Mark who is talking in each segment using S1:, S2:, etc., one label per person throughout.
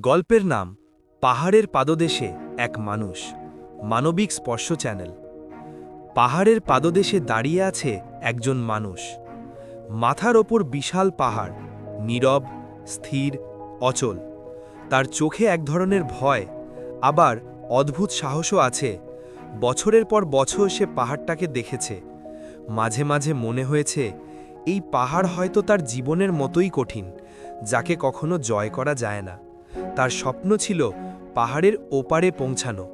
S1: গল্পের নাম পাহাড়ের পাদদেশে এক মানুষ। মানবিক স্পর্শ চ্যানেল। পাহাড়ের পাদদেশে দাঁড়িয়ে আছে একজন মানুষ। মাথার ওপর বিশাল পাহাড়, নীরব, স্থির, অচল। তার চোখে এক ধরনের ভয়, আবার অদ্ভুত সাহসও আছে। বছরের পর বছর সে পাহাড়টাকে দেখেছে। মাঝে মাঝে মনে হয়েছে এই পাহাড় হয়তো তার জীবনের মতোই কঠিন, যাকে কখনো জয় করা যায় না। তার স্বপ্ন ছিল পাহাড়ের ওপারে পৌঁছানো।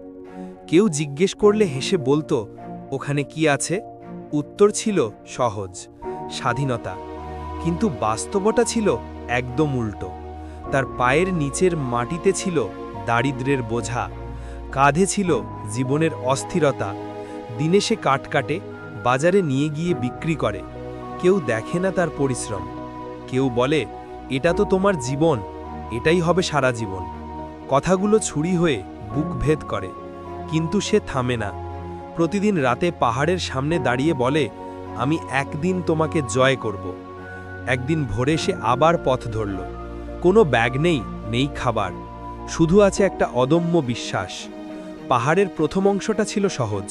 S1: কেউ জিজ্ঞেস করলে হেসে বলতো, ওখানে কি আছে? উত্তর ছিল সহজ, স্বাধীনতা। কিন্তু বাস্তবতা ছিল একদম উল্টো। তার পায়ের নিচের মাটিতে ছিল দারিদ্র্যের বোঝা, কাঁধে ছিল জীবনের অস্থিরতা। দিনে সে কাঠ কাটে, বাজারে নিয়ে গিয়ে বিক্রি করে। কেউ দেখে না তার পরিশ্রম। কেউ বলে, এটা তো তোমার জীবন, এটাই হবে সারা জীবন। কথাগুলো ছুরি হয়ে বুক ভেদ করে, কিন্তু সে থামে না। প্রতিদিন রাতে পাহাড়ের সামনে দাঁড়িয়ে বলে, আমি একদিন তোমাকে জয় করব। একদিন ভোরে সে আবার পথ ধরল। কোনো ব্যাগ নেই, নেই খাবার, শুধু আছে একটা অদম্য বিশ্বাস। পাহাড়ের প্রথম অংশটা ছিল সহজ,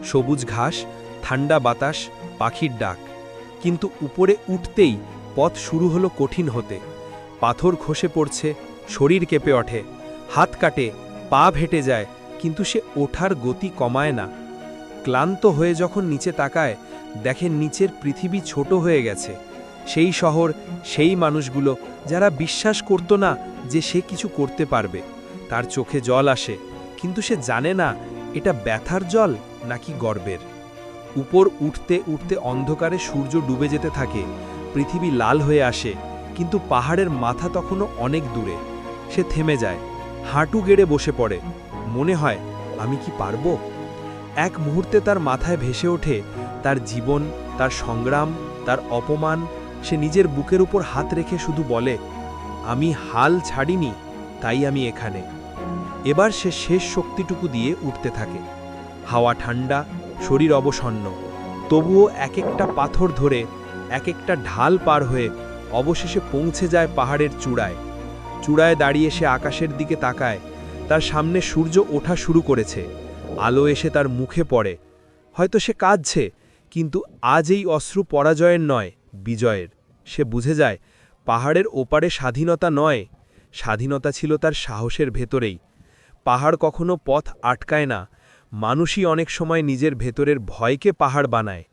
S1: সবুজ ঘাস, ঠান্ডা বাতাস, পাখির ডাক। কিন্তু উপরে উঠতেই পথ শুরু হলো কঠিন হতে। পাথর খসে পড়ছে, শরীর কেঁপে ওঠে, হাত কাটে, পা ভেটে যায়, কিন্তু সে ওঠার গতি কমায় না। ক্লান্ত হয়ে যখন নিচে তাকায়, দেখে নিচের পৃথিবী ছোট হয়ে গেছে। সেই শহর, সেই মানুষগুলো যারা বিশ্বাস করত না যে সে কিছু করতে পারবে। তার চোখে জল আসে, কিন্তু সে জানে না এটা ব্যথার জল নাকি গর্বের। উপর উঠতে উঠতে অন্ধকারে সূর্য ডুবে যেতে থাকে, পৃথিবী লাল হয়ে আসে, কিন্তু পাহাড়ের মাথা তখনও অনেক দূরে। সে থেমে যায়, হাঁটু গেড়ে বসে পড়ে। মনে হয়, আমি কি পারবো? এক মুহূর্তে তার মাথায় ভেসে ওঠে তার জীবন, তার সংগ্রাম, তার অপমান। সে নিজের বুকের উপর হাত রেখে শুধু বলে, আমি হাল ছাড়িনি, তাই আমি এখানে। এবার সে শেষ শক্তিটুকু দিয়ে উঠতে থাকে। হাওয়া ঠান্ডা, শরীর অবসন্ন, তবুও এক একটা পাথর ধরে, এক একটা ঢাল পার হয়ে অবশেষে পৌঁছে যায় পাহাড়ের চূড়ায়। চূড়ায় দাঁড়িয়ে সে আকাশের দিকে তাকায়। তার সামনে সূর্য ওঠা শুরু করেছে, আলো এসে তার মুখে পড়ে। হয়তো সে কাঁদছে, কিন্তু আজ এই অশ্রু পরাজয়ের নয়, বিজয়ের। সে বুঝে যায়, পাহাড়ের ওপারে স্বাধীনতা নয়, স্বাধীনতা ছিল তার সাহসের ভেতরেই। পাহাড় কখনো পথ আটকায় না, মানুষই অনেক সময় নিজের ভেতরের ভয়কে পাহাড় বানায়।